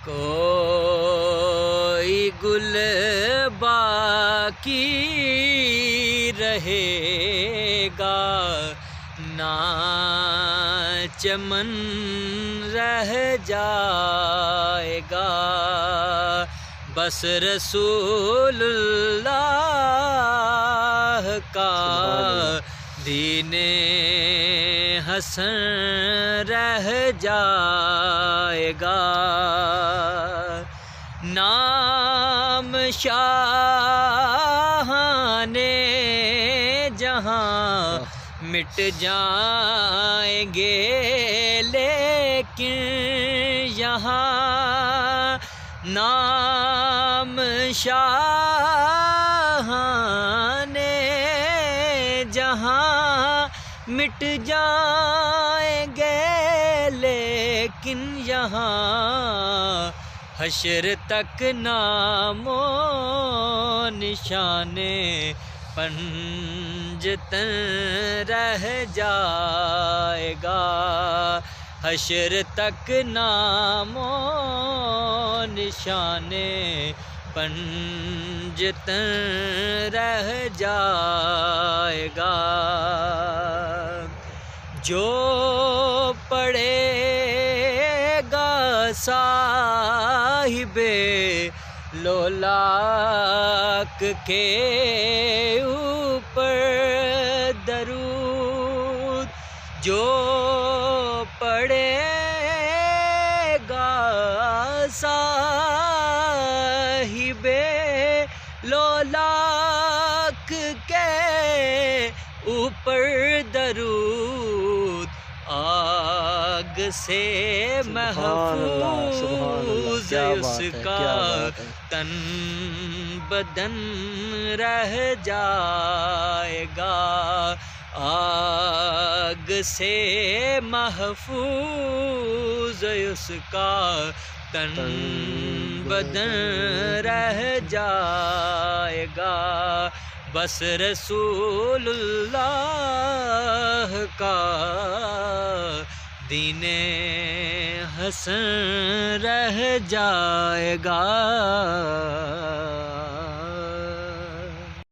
کوئی گل باقی رہے گا نہ چمن رہ جائے گا، بس رسول اللہ کا دین حسن رہ جائے گا۔ نام شاہان جہاں مٹ جائیں گے، لیکن یہاں نام شاہان جہاں مٹ جائیں گے، لیکن یہاں حشر تک نام و نشان پنجتن رہ جائے گا، حشر تک نام و نشان پنجتن رہ جائے گا۔ جو پڑے گا صاحب لولاک کے اوپر درود، جو پڑے گا صاحب لولاک کے اوپر درود، آگ سے محفوظ اس کا تن بدن رہ جائے گا، آگ سے محفوظ اس کا تن بدن رہ جائے گا، بس رسول اللہ کا دین حسن رہ جائے گا۔